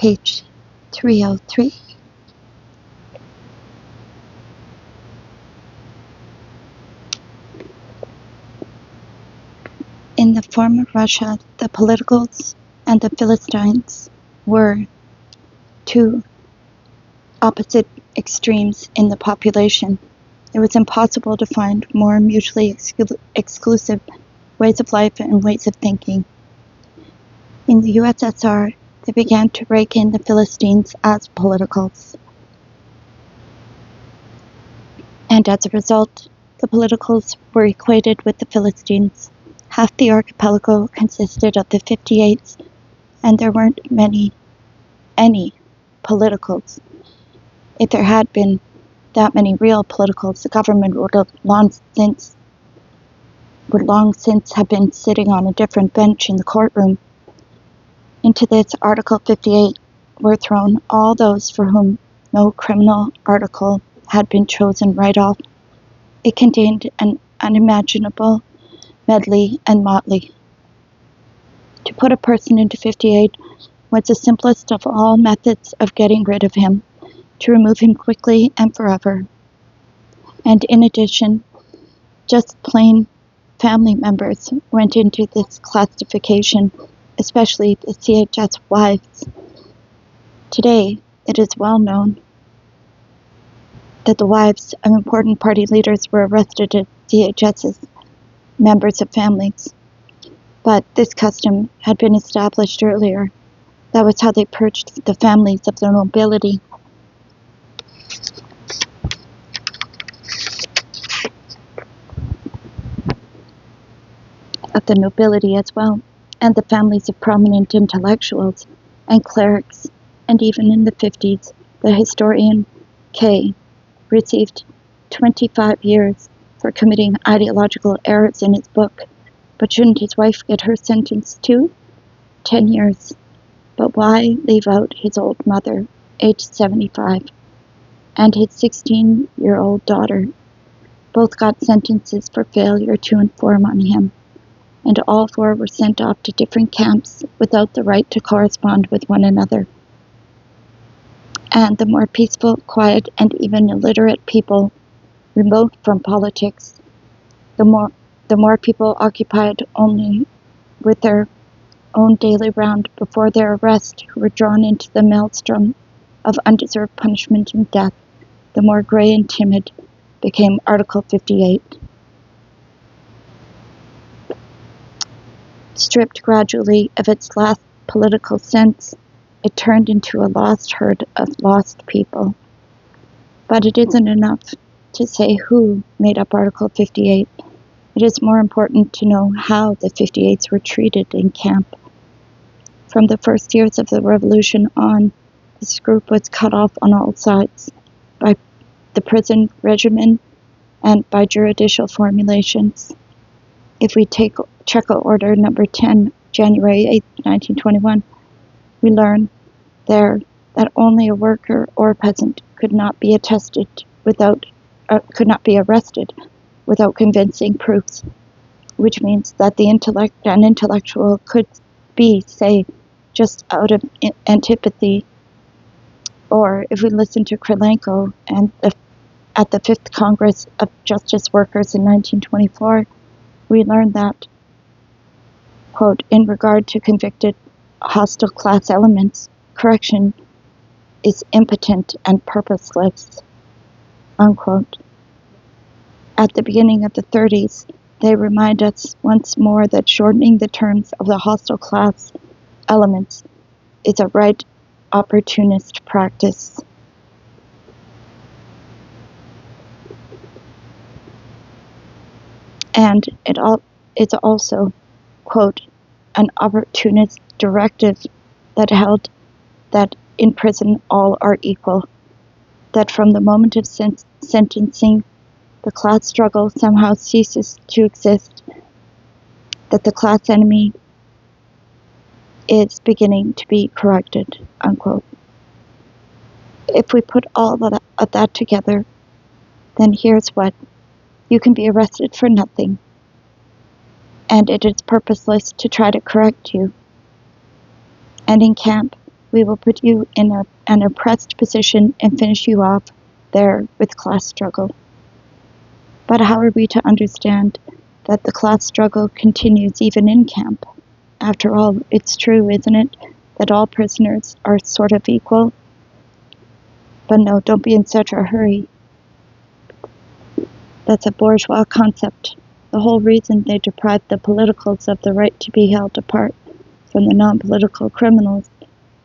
page 303. In the former Russia, the politicals and the Philistines were two opposite extremes in the population. It was impossible to find more mutually exclusive ways of life and ways of thinking. In the USSR, they began to rake in the Philistines as politicals. And as a result, the politicals were equated with the Philistines. Half the archipelago consisted of the 58s, and there weren't any politicals. If there had been that many real politicals, the government would long since have been sitting on a different bench in the courtroom. Into this Article 58 were thrown all those for whom no criminal article had been chosen right off. It contained an unimaginable medley and motley. To put a person into 58 was the simplest of all methods of getting rid of him, to remove him quickly and forever. And in addition, just plain family members went into this classification, especially the CHS wives. Today, it is well known that the wives of important party leaders were arrested at CHS's members of families. But this custom had been established earlier. That was how they purged the families of the nobility. As well, and the families of prominent intellectuals and clerics, and even in the 50s, the historian K. received 25 years for committing ideological errors in his book, but shouldn't his wife get her sentence too? 10 years. But why leave out his old mother, aged 75, and his 16-year-old daughter? Both got sentences for failure to inform on him, and all four were sent off to different camps without the right to correspond with one another. And the more peaceful, quiet, and even illiterate people remote from politics, the more people occupied only with their own daily round before their arrest, who were drawn into the maelstrom of undeserved punishment and death, the more gray and timid became Article 58. Stripped gradually of its last political sense, it turned into a lost herd of lost people. But it isn't enough to say who made up Article 58. It is more important to know how the 58s were treated in camp. From the first years of the revolution on, this group was cut off on all sides, by the prison regimen and by judicial formulations. If we take Checo Order number 10, January 8, 1921, we learn there that only a worker or a peasant could not be arrested without convincing proofs, which means that the intellectual could be, say, just out of antipathy, or if we listen to Krylenko and at the 5th Congress of Justice Workers in 1924, we learned that, quote, in regard to convicted hostile class elements, correction is impotent and purposeless, unquote. At the beginning of the 30s, they remind us once more that shortening the terms of the hostile class elements is a right opportunist practice. And it's also, quote, an opportunist directive that held that in prison all are equal, that from the moment of sentencing, the class struggle somehow ceases to exist, that the class enemy is beginning to be corrected, unquote. If we put all of that together, then here's what. You can be arrested for nothing, and it is purposeless to try to correct you. And in camp, We will put you in an oppressed position and finish you off there with class struggle. But how are we to understand that the class struggle continues even in camp? After all, it's true, isn't it, that all prisoners are sort of equal? But no, don't be in such a hurry. That's a bourgeois concept. The whole reason they deprived the politicals of the right to be held apart from the non-political criminals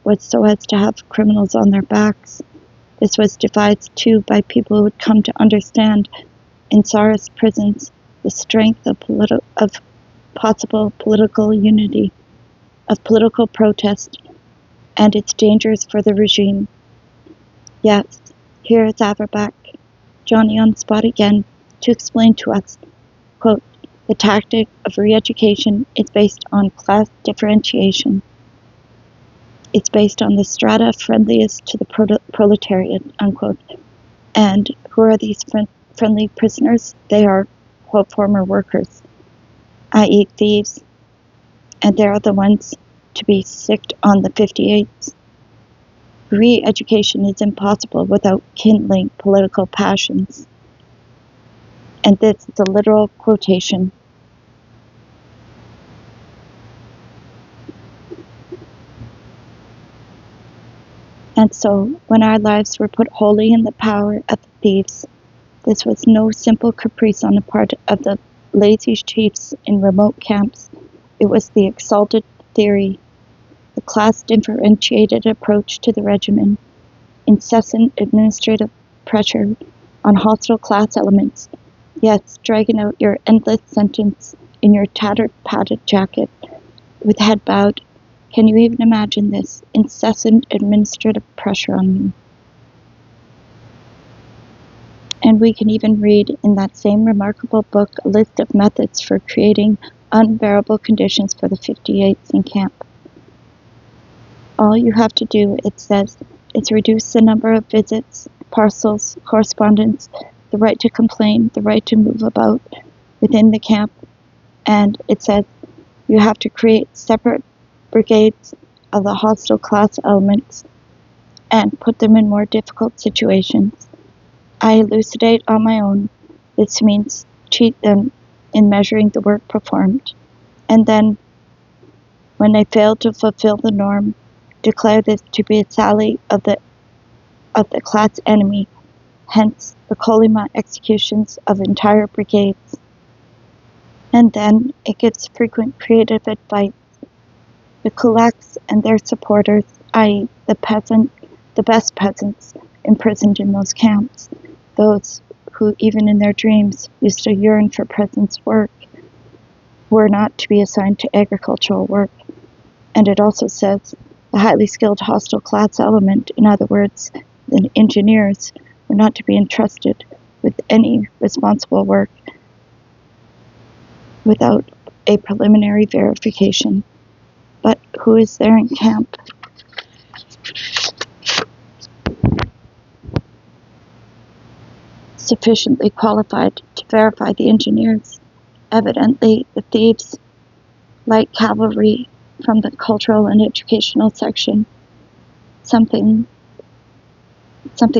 was so as to have criminals on their backs. This was devised too by people who had come to understand in Tsarist prisons the strength of possible political unity, of political protest, and its dangers for the regime. Yes, here is Averbakh, Johnny on the spot again, to explain to us, quote, the tactic of re-education is based on class differentiation. It's based on the strata friendliest to the proletariat, unquote. And who are these friendly prisoners? They are, quote, former workers, i.e. thieves, and they are the ones to be sicked on the 58s. Re-education is impossible without kindling political passions. And this is a literal quotation. And so, when our lives were put wholly in the power of the thieves, this was no simple caprice on the part of the lazy chiefs in remote camps. It was the exalted theory, the class-differentiated approach to the regimen, incessant administrative pressure on hostile class elements, yes, dragging out your endless sentence in your tattered padded jacket, with head bowed. Can you even imagine this incessant administrative pressure on me? And we can even read in that same remarkable book a list of methods for creating unbearable conditions for the 58s in camp. All you have to do, it says, is reduce the number of visits, parcels, correspondence, the right to complain, the right to move about within the camp, and it says you have to create separate brigades of the hostile class elements and put them in more difficult situations. I elucidate on my own. This means cheat them in measuring the work performed, and then, when they fail to fulfill the norm, declare this to be a sally of the class enemy, hence the Kolyma executions of entire brigades. And then it gives frequent creative advice. The kulaks and their supporters, i.e. the best peasants imprisoned in those camps, those who even in their dreams used to yearn for peasants' work, were not to be assigned to agricultural work. And it also says the highly skilled hostile class element, in other words, the engineers, were not to be entrusted with any responsible work without a preliminary verification. But who is there in camp? Sufficiently qualified to verify the engineers. Evidently, the thieves, light cavalry from the cultural and educational section, something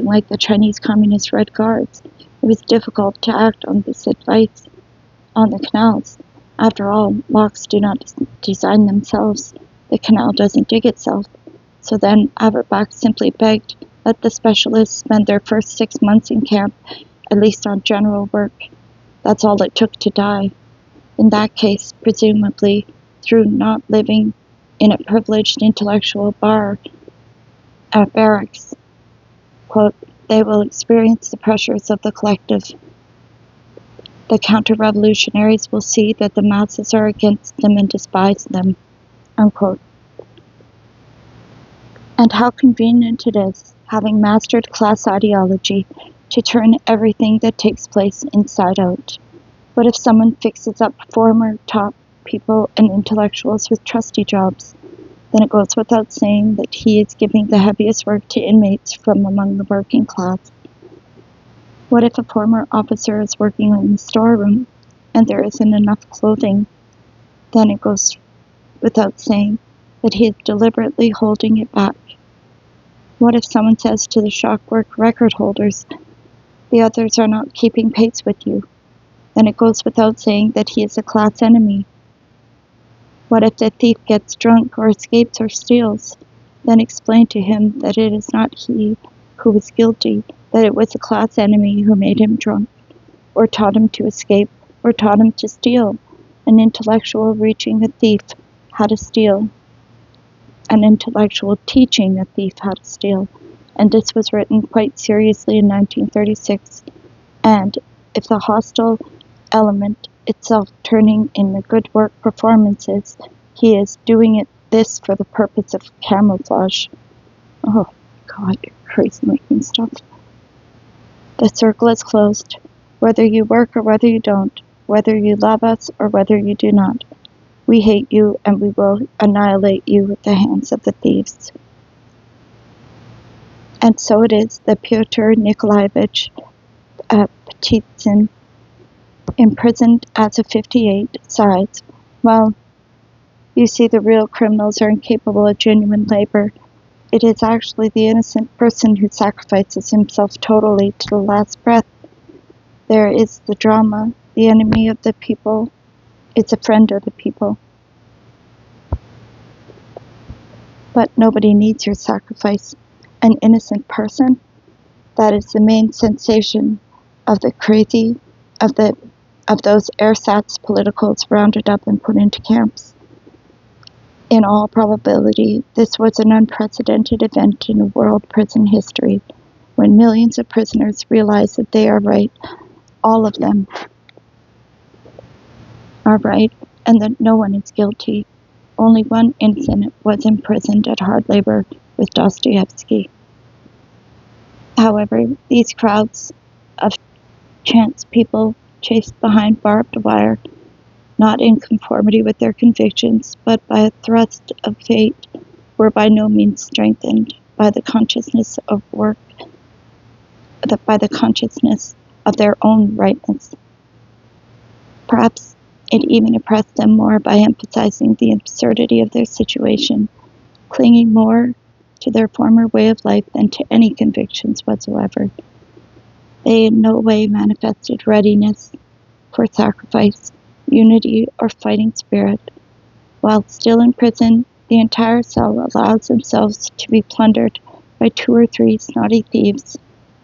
like the Chinese Communist Red Guards. It was difficult to act on this advice on the canals. After all, locks do not design themselves. The canal doesn't dig itself. So then Averbakh simply begged that the specialists spend their first 6 months in camp, at least on general work. That's all it took to die. In that case, presumably, through not living in a privileged intellectual bar at barracks, quote, they will experience the pressures of the collective. The counter-revolutionaries will see that the masses are against them and despise them, unquote. And how convenient it is, having mastered class ideology, to turn everything that takes place inside out. What if someone fixes up former top people and intellectuals with trusty jobs? Then it goes without saying that he is giving the heaviest work to inmates from among the working class. What if a former officer is working in the storeroom and there isn't enough clothing? Then it goes without saying that he is deliberately holding it back What if someone says to the shock work record holders, the others are not keeping pace with you? Then it goes without saying that he is a class enemy. What if the thief gets drunk or escapes or steals? Then explain to him that it is not he who was guilty, that it was a class enemy who made him drunk, or taught him to escape, or taught him to steal. An intellectual reaching a thief how to steal. An intellectual teaching a thief how to steal. And this was written quite seriously in 1936. And if the hostile element itself turning in the good work performances, he is doing this for the purpose of camouflage. Oh God, you're crazy making stuff. The circle is closed, whether you work or whether you don't, whether you love us or whether you do not. We hate you and we will annihilate you with the hands of the thieves. And so it is that Pyotr Nikolaevich Petitsyn, imprisoned as of 58, sighs, well, you see, the real criminals are incapable of genuine labor. It is actually the innocent person who sacrifices himself totally to the last breath. There is the drama, the enemy of the people, it's a friend of the people. But nobody needs your sacrifice. An innocent person? That is the main sensation of the crazy, of those ersatz politicals rounded up and put into camps. In all probability, this was an unprecedented event in world prison history, when millions of prisoners realize that they are right, all of them are right, and that no one is guilty. Only one innocent was imprisoned at hard labor with Dostoevsky. However, these crowds of chance people chased behind barbed wire, not in conformity with their convictions, but by a thrust of fate, were by no means strengthened by the consciousness of work, by the consciousness of their own rightness. Perhaps it even oppressed them more by emphasizing the absurdity of their situation, clinging more to their former way of life than to any convictions whatsoever. They in no way manifested readiness for sacrifice, unity, or fighting spirit. While still in prison, the entire cell allows themselves to be plundered by 2 or 3 snotty thieves.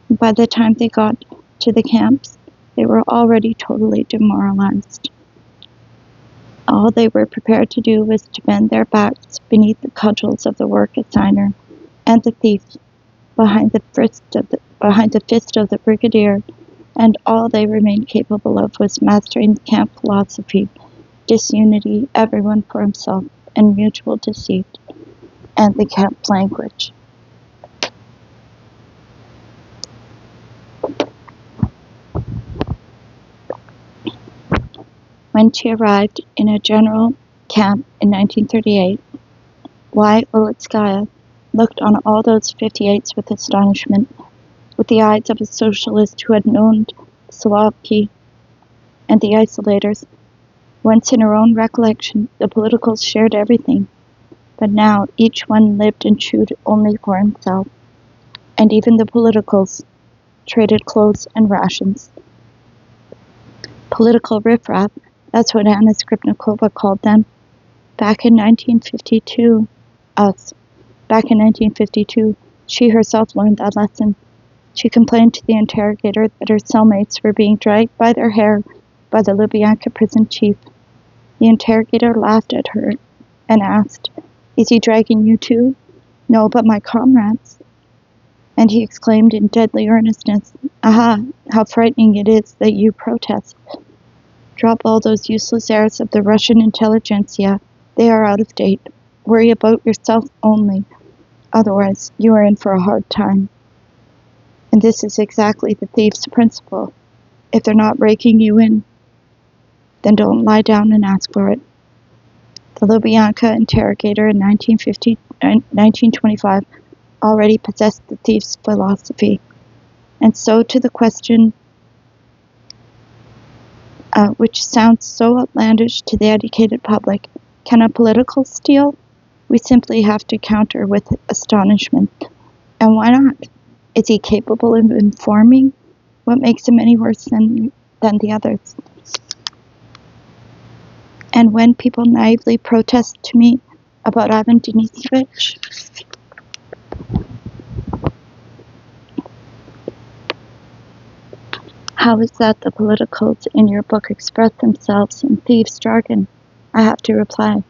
By the time they got to the camps, they were already totally demoralized. All they were prepared to do was to bend their backs beneath the cudgels of the work assigner and the thief, behind the fist of the brigadier, and all they remained capable of was mastering the camp philosophy, disunity, everyone for himself, and mutual deceit, and the camp language. When she arrived in a general camp in 1938, Y. Ulitskaya looked on all those 58s with astonishment, with the eyes of a socialist who had known Slavki and the isolators. Once in her own recollection, the politicals shared everything, but now each one lived and chewed only for himself, and even the politicals traded clothes and rations. Political riffraff, that's what Anna Skripnikova called them. Back in 1952, she herself learned that lesson. She complained to the interrogator that her cellmates were being dragged by their hair by the Lubyanka prison chief. The interrogator laughed at her and asked, "Is he dragging you too?" "No, but my comrades." And he exclaimed in deadly earnestness, "Aha, how frightening it is that you protest. Drop all those useless airs of the Russian intelligentsia. They are out of date. Worry about yourself only. Otherwise, you are in for a hard time." And this is exactly the thief's principle. If they're not raking you in, then don't lie down and ask for it. The Lubyanka interrogator in 1925 already possessed the thief's philosophy. And so to the question, which sounds so outlandish to the educated public, can a political steal? We simply have to counter with astonishment. And why not? Is he capable of informing? What makes him any worse than the others? And when people naively protest to me about Ivan Denisovich, how is that the politicals in your book express themselves in thieves' jargon? I have to reply.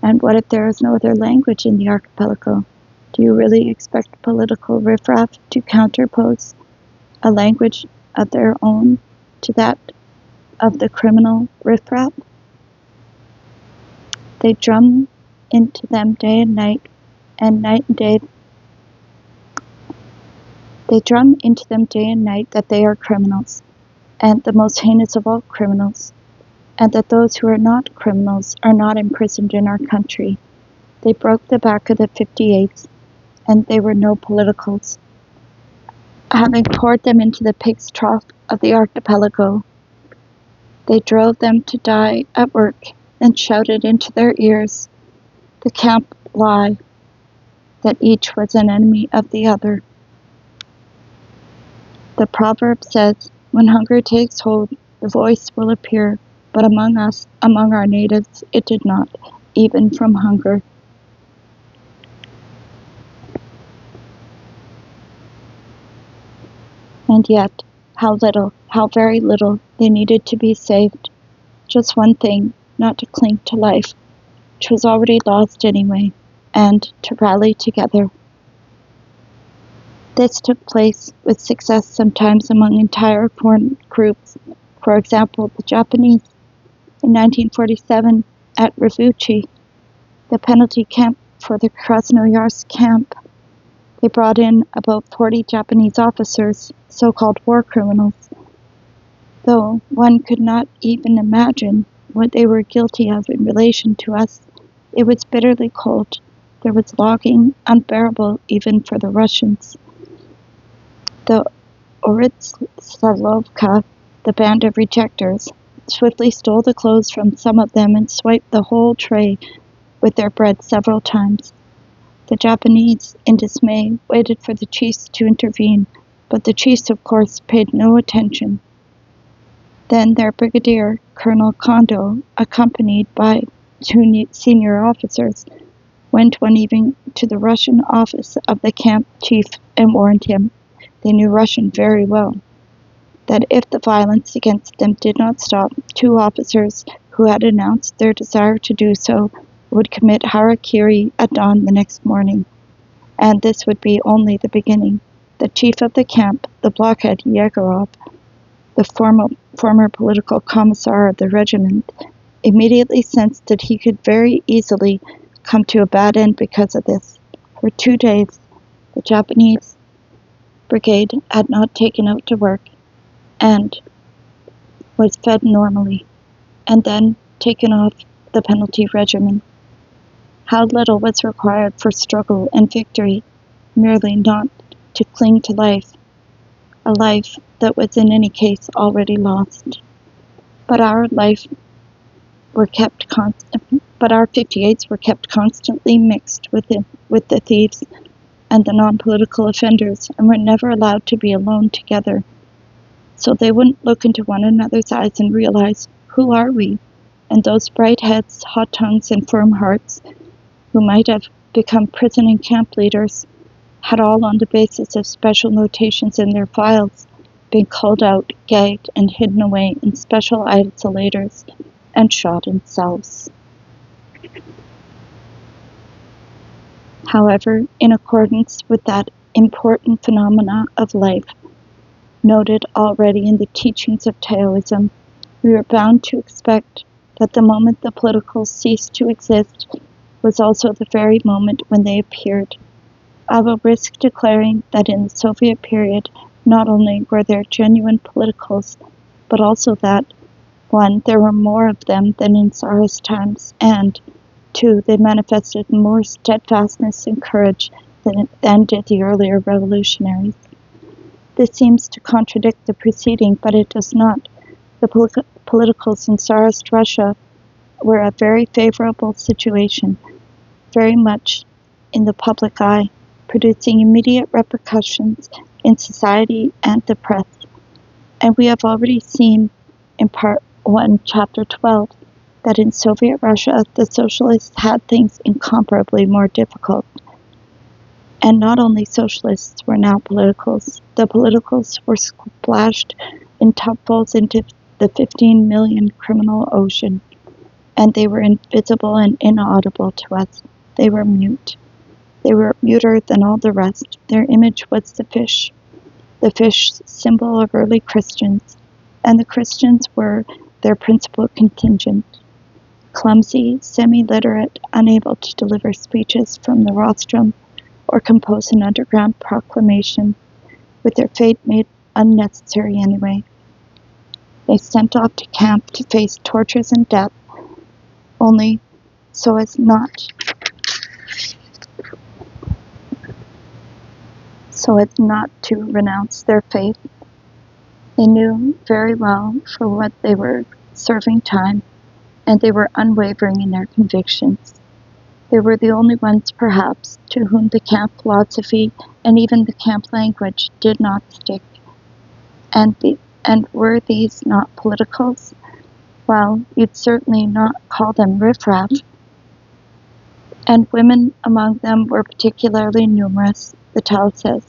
And what if there is no other language in the archipelago? Do you really expect political riffraff to counterpose a language of their own to that of the criminal riffraff? They drum into them day and night, and night and day. They drum into them day and night that they are criminals, and the most heinous of all criminals, and that those who are not criminals are not imprisoned in our country. They broke the back of the 58th, and they were no politicals. Having poured them into the pig's trough of the archipelago, they drove them to die at work and shouted into their ears the camp lie that each was an enemy of the other. The proverb says, when hunger takes hold, the voice will appear, but among us, among our natives, it did not, even from hunger. And yet, how little, how very little, they needed to be saved. Just one thing, not to cling to life, which was already lost anyway, and to rally together. This took place with success sometimes among entire foreign groups. For example, the Japanese in 1947 at Ravuchi, the penalty camp for the Krasnoyarsk camp. They brought in about 40 Japanese officers, so-called war criminals, though one could not even imagine what they were guilty of in relation to us. It was bitterly cold. There was logging, unbearable even for the Russians. The Oritsalovka, the band of rejectors, swiftly stole the clothes from some of them and swiped the whole tray with their bread several times. The Japanese, in dismay, waited for the chiefs to intervene, but the chiefs, of course, paid no attention. Then their brigadier, Colonel Kondo, accompanied by 2 senior officers, went one evening to the Russian office of the camp chief and warned him, they knew Russian very well, that if the violence against them did not stop, 2 officers who had announced their desire to do so would commit harakiri at dawn the next morning. And this would be only the beginning. The chief of the camp, the blockhead Yegorov, the former political commissar of the regiment, immediately sensed that he could very easily come to a bad end because of this. For 2 days, the Japanese brigade had not taken out to work and was fed normally, and then taken off the penalty regimen. How little was required for struggle and victory, merely not to cling to life, a life that was in any case already lost. But our 58s were kept constantly mixed with the thieves and the non-political offenders, and were never allowed to be alone together. So they wouldn't look into one another's eyes and realize, who are we? And those bright heads, hot tongues, and firm hearts, who might have become prison and camp leaders, had all on the basis of special notations in their files been culled out, gagged, and hidden away in special isolators and shot in cells. However, in accordance with that important phenomena of life, noted already in the teachings of Taoism, we are bound to expect that the moment the politicals ceased to exist was also the very moment when they appeared. I will risk declaring that in the Soviet period, not only were there genuine politicals, but also that, 1, there were more of them than in Tsarist times, and 2, they manifested more steadfastness and courage than did the earlier revolutionaries. This seems to contradict the preceding, but it does not. The politicals in Tsarist Russia were a very favorable situation, very much in the public eye, producing immediate repercussions in society and the press. And we have already seen in Part 1, Chapter 12, that in Soviet Russia, the socialists had things incomparably more difficult. And not only socialists were now politicals, the politicals were splashed in tubfuls into the 15 million criminal ocean, and they were invisible and inaudible to us. They were mute. They were muter than all the rest. Their image was the fish symbol of early Christians, and the Christians were their principal contingent. Clumsy, semi-literate, unable to deliver speeches from the rostrum or compose an underground proclamation, with their fate made unnecessary anyway. They sent off to camp to face tortures and death, only so as not to renounce their faith. They knew very well for what they were serving time, and they were unwavering in their convictions. They were the only ones, perhaps, to whom the camp philosophy and even the camp language did not stick. And were these not politicals? Well, you'd certainly not call them riffraff. And women among them were particularly numerous, the Tao says.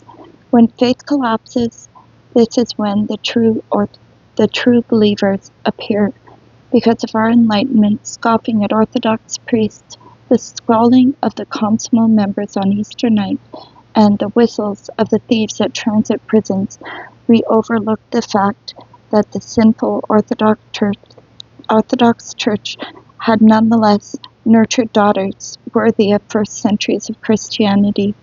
When faith collapses, this is when the true believers appear. Because of our enlightenment, scoffing at Orthodox priests, the squalling of the communal members on Easter night, and the whistles of the thieves at transit prisons, we overlook the fact that the sinful Orthodox Church had nonetheless nurtured daughters worthy of first centuries of Christianity,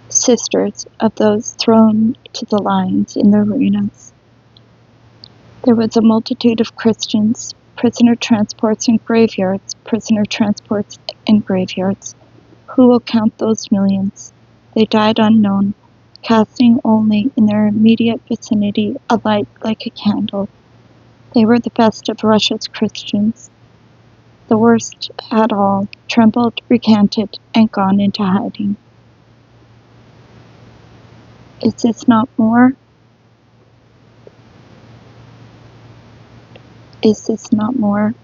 sisters of those thrown to the lions in the arenas. There was a multitude of Christians, prisoner transports and graveyards. Who will count those millions? They died unknown, casting only in their immediate vicinity a light like a candle. They were the best of Russia's Christians. The worst had all trembled, recanted, and gone into hiding. Is this not more? Is this not more?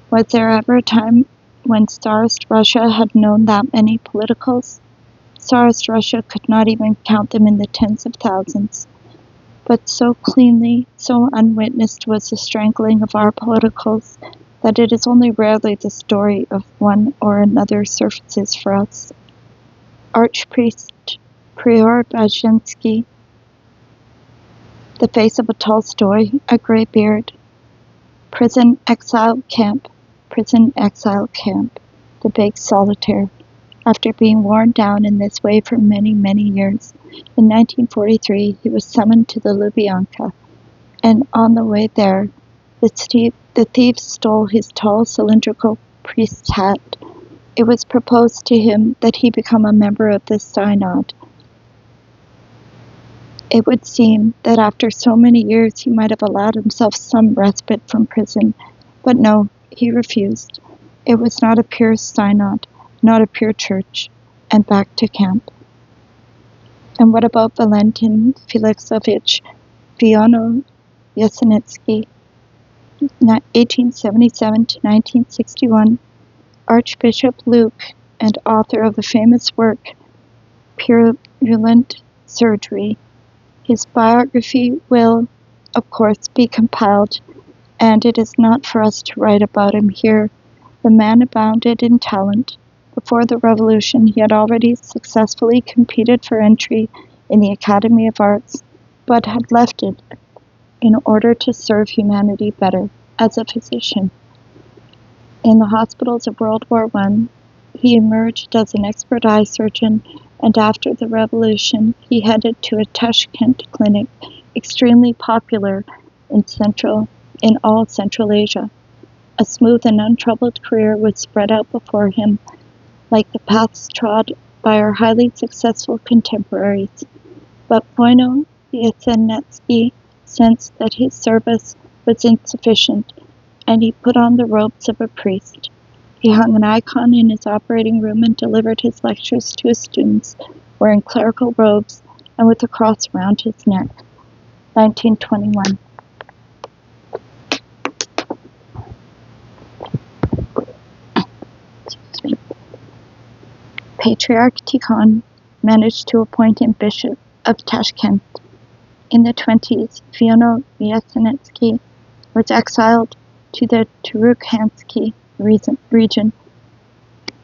Was there ever a time when Tsarist Russia had known that many politicals? Tsarist Russia could not even count them in the tens of thousands. But so cleanly, so unwitnessed was the strangling of our politicals, that it is only rarely the story of one or another surfaces for us. Archpriest Preobrazhensky, the face of a Tolstoy, a gray beard. Prison exile camp, the big solitaire. After being worn down in this way for many, many years, in 1943 he was summoned to the Lubyanka, and on the way there, the thieves stole his tall cylindrical priest's hat. It was proposed to him that he become a member of the synod. It would seem that after so many years he might have allowed himself some respite from prison, but no, he refused. It was not a pure synod, not a pure church, and back to camp. And what about Valentin Felixovich Voronezh-Yasenetsky, 1877 to 1961, Archbishop Luke, and author of the famous work Purulent Surgery? His biography will, of course, be compiled, and it is not for us to write about him here. The man abounded in talent. Before the Revolution, he had already successfully competed for entry in the Academy of Arts, but had left it in order to serve humanity better as a physician. In the hospitals of World War I, he emerged as an expert eye surgeon, and after the Revolution, he headed to a Tashkent clinic, extremely popular in all Central Asia. A smooth and untroubled career was spread out before him, like the paths trod by our highly successful contemporaries. But Voronezh-Yasenetsky sensed that his service was insufficient, and he put on the robes of a priest. He hung an icon in his operating room and delivered his lectures to his students wearing clerical robes and with a cross around his neck. 1921. Patriarch Tikhon managed to appoint him Bishop of Tashkent. In the 20s, Fiona Vyazhenetsky was exiled to the Turkhansky region,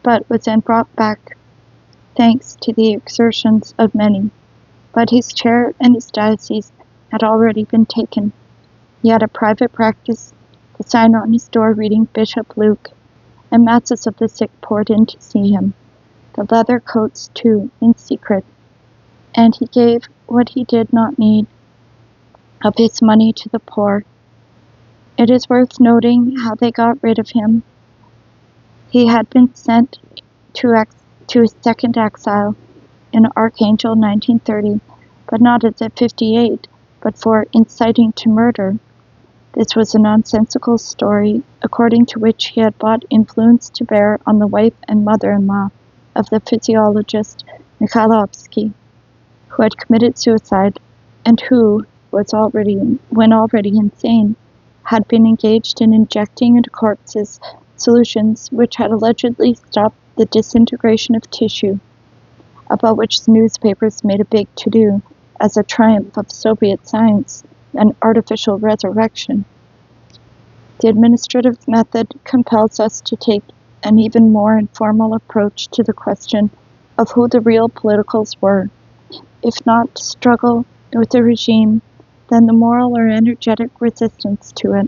but was then brought back thanks to the exertions of many. But his chair and his diocese had already been taken. He had a private practice, the sign on his door reading Bishop Luke, and masses of the sick poured in to see him. The leather coats, too, in secret, and he gave what he did not need of his money to the poor. It is worth noting how they got rid of him. He had been sent to his second exile in Archangel 1930, but not as a 58, but for inciting to murder. This was a nonsensical story, according to which he had brought influence to bear on the wife and mother-in-law of the physiologist Mikhailovsky, who had committed suicide, and who, when already insane, had been engaged in injecting into corpses solutions which had allegedly stopped the disintegration of tissue, about which the newspapers made a big to-do as a triumph of Soviet science and artificial resurrection. The administrative method compels us to take an even more informal approach to the question of who the real politicals were, if not to struggle with the regime, then the moral or energetic resistance to it.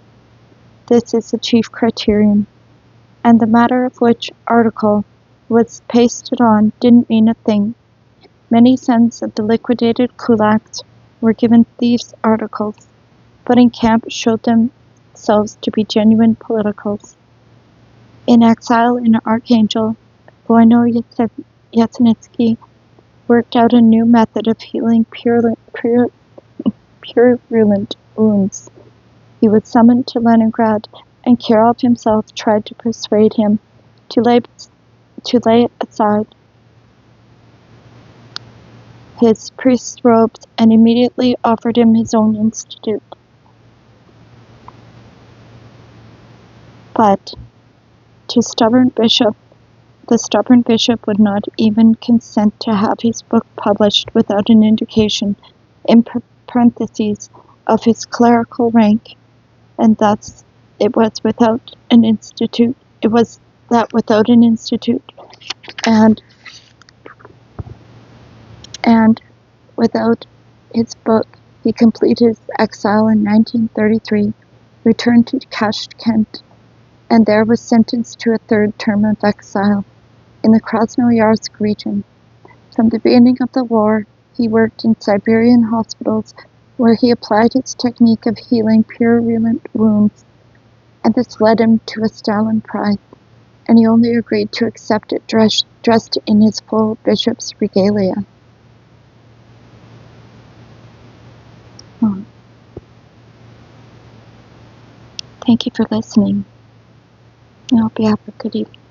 This is the chief criterion, and the matter of which article was pasted on didn't mean a thing. Many sons of the liquidated kulaks were given thieves' articles, but in camp showed themselves to be genuine politicals. In exile in Archangel, Voino Yatsenitsky worked out a new method of healing purulent wounds. He was summoned to Leningrad, and Kirov himself tried to persuade him to lay aside his priest's robes and immediately offered him his own institute. But the stubborn bishop would not even consent to have his book published without an indication, in parentheses, of his clerical rank, and thus it was without an institute, and without his book, he completed his exile in 1933, returned to Tashkent, and there was sentenced to a third term of exile in the Krasnoyarsk region. From the beginning of the war, he worked in Siberian hospitals where he applied his technique of healing purulent wounds, and this led him to a Stalin Prize, and he only agreed to accept it dressed in his full bishop's regalia. Thank you for listening. I hope you have a good evening.